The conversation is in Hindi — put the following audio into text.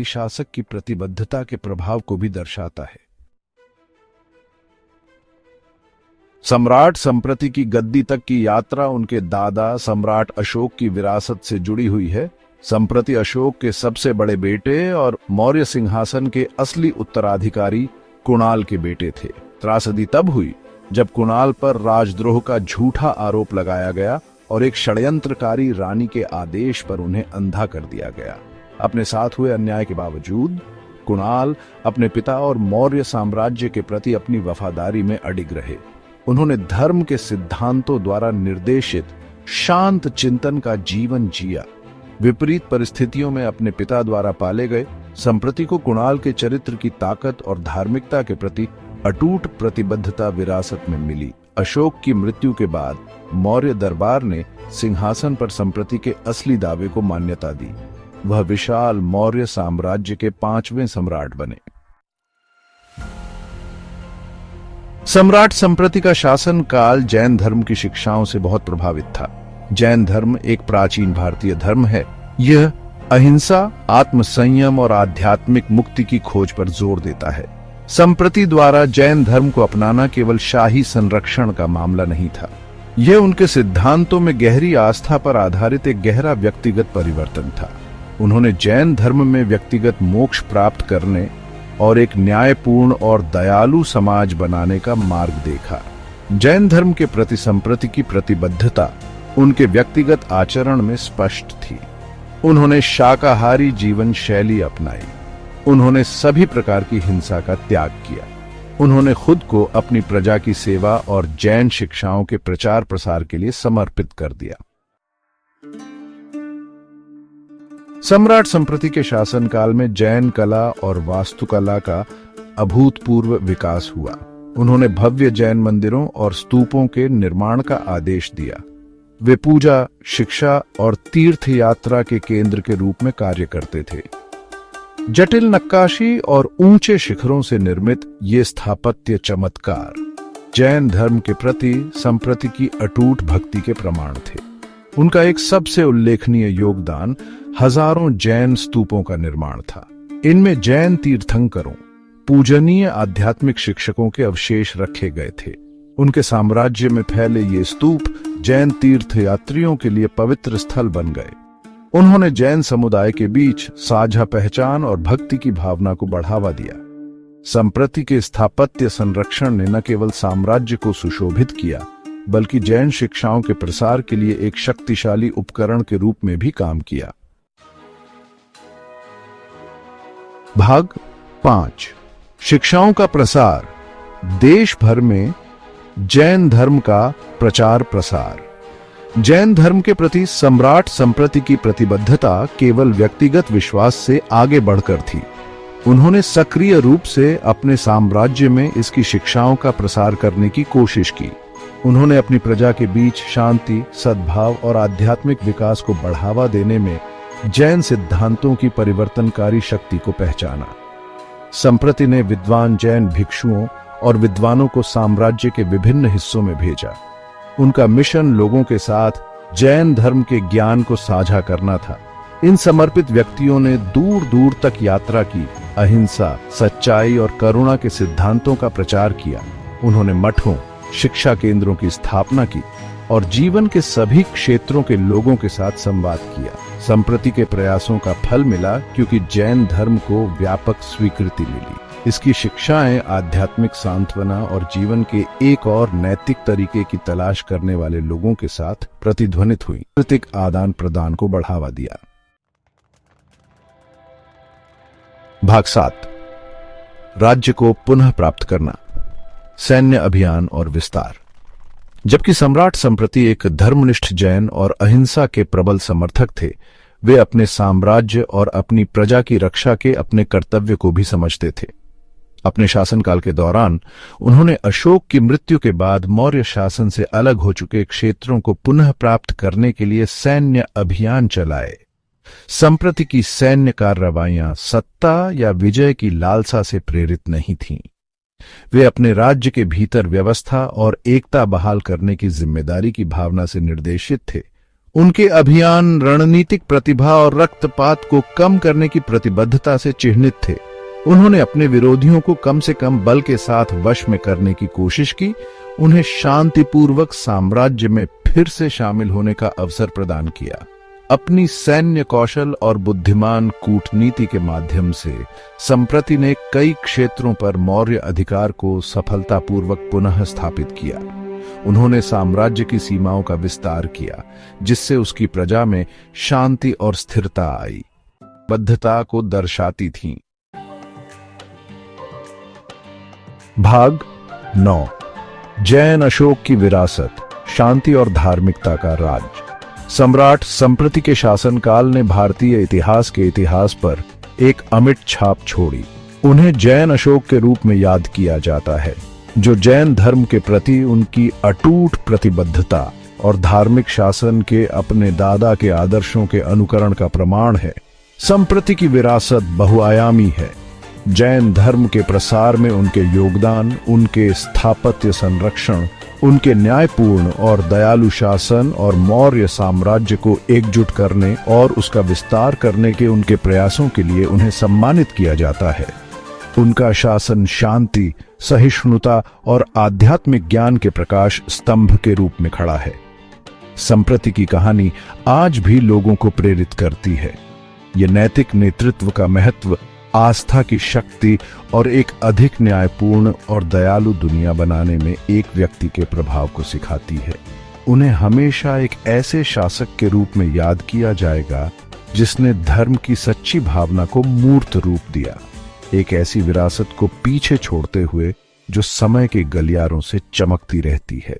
शासक की प्रतिबद्धता के प्रभाव को भी दर्शाता है। सम्राट संप्रति की गद्दी तक की यात्रा उनके दादा सम्राट अशोक की विरासत से जुड़ी हुई है। संप्रति अशोक के सबसे बड़े बेटे और मौर्य सिंहासन के असली उत्तराधिकारी कुणाल के बेटे थे। त्रासदी तब हुई जब कुणाल पर राजद्रोह का झूठा आरोप लगाया गया और एक षड्यंत्रकारी रानी के आदेश पर उन्हें अंधा कर दिया गया। अपने साथ हुए अन्याय के बावजूद कुणाल अपने पिता और मौर्य साम्राज्य के प्रति अपनी वफादारी में अडिग रहे। उन्होंने धर्म के सिद्धांतों द्वारा निर्देशित शांत चिंतन का जीवन जिया। विपरीत परिस्थितियों में अपने पिता द्वारा पाले गए संप्रति को कुणाल के चरित्र की ताकत और धार्मिकता के प्रति अटूट प्रतिबद्धता विरासत में मिली। अशोक की मृत्यु के बाद मौर्य दरबार ने सिंहासन पर संप्रति के असली दावे को मान्यता दी। वह विशाल मौर्य साम्राज्य के 5वें सम्राट बने। सम्राट संप्रति का शासन काल जैन धर्म की शिक्षाओं से बहुत प्रभावित था। जैन धर्म एक प्राचीन भारतीय धर्म है। यह अहिंसा, आत्मसंयम और आध्यात्मिक मुक्ति की खोज पर जोर देता है। संप्रति द्वारा जैन धर्म को अपनाना केवल शाही संरक्षण का मामला नहीं था। यह उनके सिद्धांतों में गहरी आस्था पर आधारित एक गहरा व्यक्तिगत परिवर्तन था। उन्होंने जैन धर्म में व्यक्तिगत मोक्ष प्राप्त करने और एक न्यायपूर्ण और दयालु समाज बनाने का मार्ग देखा। जैन धर्म के प्रति संप्रति की प्रतिबद्धता उनके व्यक्तिगत आचरण में स्पष्ट थी। उन्होंने शाकाहारी जीवन शैली अपनाई। उन्होंने सभी प्रकार की हिंसा का त्याग किया। उन्होंने खुद को अपनी प्रजा की सेवा और जैन शिक्षाओं के प्रचार प्रसार के लिए समर्पित कर दिया। सम्राट संप्रति के शासनकाल में जैन कला और वास्तुकला का अभूतपूर्व विकास हुआ। उन्होंने भव्य जैन मंदिरों और स्तूपों के निर्माण का आदेश दिया। वे पूजा, शिक्षा और तीर्थ यात्रा के केंद्र के रूप में कार्य करते थे। जटिल नक्काशी और ऊंचे शिखरों से निर्मित ये स्थापत्य चमत्कार जैन धर्म के प्रति संप्रति की अटूट भक्ति के प्रमाण थे। उनका एक सबसे उल्लेखनीय योगदान हजारों जैन स्तूपों का निर्माण था। इनमें जैन तीर्थंकरों, पूजनीय आध्यात्मिक शिक्षकों के अवशेष रखे गए थे। उनके साम्राज्य में फैले ये स्तूप जैन तीर्थ यात्रियों के लिए पवित्र स्थल बन गए। उन्होंने जैन समुदाय के बीच साझा पहचान और भक्ति की भावना को बढ़ावा दिया। संप्रति के स्थापत्य संरक्षण ने न केवल साम्राज्य को सुशोभित किया, बल्कि जैन शिक्षाओं के प्रसार के लिए एक शक्तिशाली उपकरण के रूप में भी काम किया। भाग 5 शिक्षाओं का प्रसार। देश भर में जैन धर्म का प्रचार प्रसार। जैन धर्म के प्रति सम्राट संप्रति की प्रतिबद्धता केवल व्यक्तिगत विश्वास से आगे बढ़कर थी। उन्होंने सक्रिय रूप से अपने साम्राज्य में इसकी शिक्षाओं का प्रसार करने की कोशिश की। उन्होंने अपनी प्रजा के बीच शांति, सद्भाव और आध्यात्मिक विकास को बढ़ावा देने में जैन सिद्धांतों की परिवर्तनकारी शक्ति को पहचाना। संप्रति ने विद्वान जैन भिक्षुओं और विद्वानों को साम्राज्य के विभिन्न हिस्सों में भेजा। उनका मिशन लोगों के साथ जैन धर्म के ज्ञान को साझा करना था। इन समर्पित व्यक्तियों ने दूर दूर तक यात्रा की, अहिंसा, सच्चाई और करुणा के सिद्धांतों का प्रचार किया। उन्होंने मठों, शिक्षा केंद्रों की स्थापना की और जीवन के सभी क्षेत्रों के लोगों के साथ संवाद किया। संप्रति के प्रयासों का फल मिला क्योंकि जैन धर्म को व्यापक स्वीकृति मिली। इसकी शिक्षाएं आध्यात्मिक सांत्वना और जीवन के एक और नैतिक तरीके की तलाश करने वाले लोगों के साथ प्रतिध्वनित हुई। सांस्कृतिक आदान प्रदान को बढ़ावा दिया। भाग 7 राज्य को पुनः प्राप्त करना। सैन्य अभियान और विस्तार। जबकि सम्राट संप्रति एक धर्मनिष्ठ जैन और अहिंसा के प्रबल समर्थक थे, वे अपने साम्राज्य और अपनी प्रजा की रक्षा के अपने कर्तव्य को भी समझते थे। अपने शासनकाल के दौरान उन्होंने अशोक की मृत्यु के बाद मौर्य शासन से अलग हो चुके क्षेत्रों को पुनः प्राप्त करने के लिए सैन्य अभियान चलाए। संप्रति की सैन्य कार्रवाइयां सत्ता या विजय की लालसा से प्रेरित नहीं थीं। वे अपने राज्य के भीतर व्यवस्था और एकता बहाल करने की जिम्मेदारी की भावना से निर्देशित थे। उनके अभियान रणनीतिक प्रतिभा और रक्तपात को कम करने की प्रतिबद्धता से चिह्नित थे। उन्होंने अपने विरोधियों को कम से कम बल के साथ वश में करने की कोशिश की, उन्हें शांतिपूर्वक साम्राज्य में फिर से शामिल होने का अवसर प्रदान किया। अपनी सैन्य कौशल और बुद्धिमान कूटनीति के माध्यम से संप्रति ने कई क्षेत्रों पर मौर्य अधिकार को सफलतापूर्वक पुनः स्थापित किया। उन्होंने साम्राज्य की सीमाओं का विस्तार किया, जिससे उसकी प्रजा में शांति और स्थिरता आई, बद्धता को दर्शाती थीं। भाग 9। जैन अशोक की विरासत, शांति और धार्मिकता का राज। सम्राट संप्रति के शासनकाल ने भारतीय इतिहास के इतिहास पर एक अमिट छाप छोड़ी। उन्हें जैन अशोक के रूप में याद किया जाता है, जो जैन धर्म के प्रति उनकी अटूट प्रतिबद्धता और धार्मिक शासन के अपने दादा के आदर्शों के अनुकरण का प्रमाण है। संप्रति की विरासत बहुआयामी है। जैन धर्म के प्रसार में उनके योगदान, उनके स्थापत्य संरक्षण, उनके न्यायपूर्ण और दयालु शासन और मौर्य साम्राज्य को एकजुट करने और उसका विस्तार करने के उनके प्रयासों के लिए उन्हें सम्मानित किया जाता है। उनका शासन शांति, सहिष्णुता और आध्यात्मिक ज्ञान के प्रकाश स्तंभ के रूप में खड़ा है। संप्रति की कहानी आज भी लोगों को प्रेरित करती है। ये नैतिक नेतृत्व का महत्व, आस्था की शक्ति और एक अधिक न्यायपूर्ण और दयालु दुनिया बनाने में एक व्यक्ति के प्रभाव को सिखाती है। उन्हें हमेशा एक ऐसे शासक के रूप में याद किया जाएगा जिसने धर्म की सच्ची भावना को मूर्त रूप दिया, एक ऐसी विरासत को पीछे छोड़ते हुए जो समय के गलियारों से चमकती रहती है।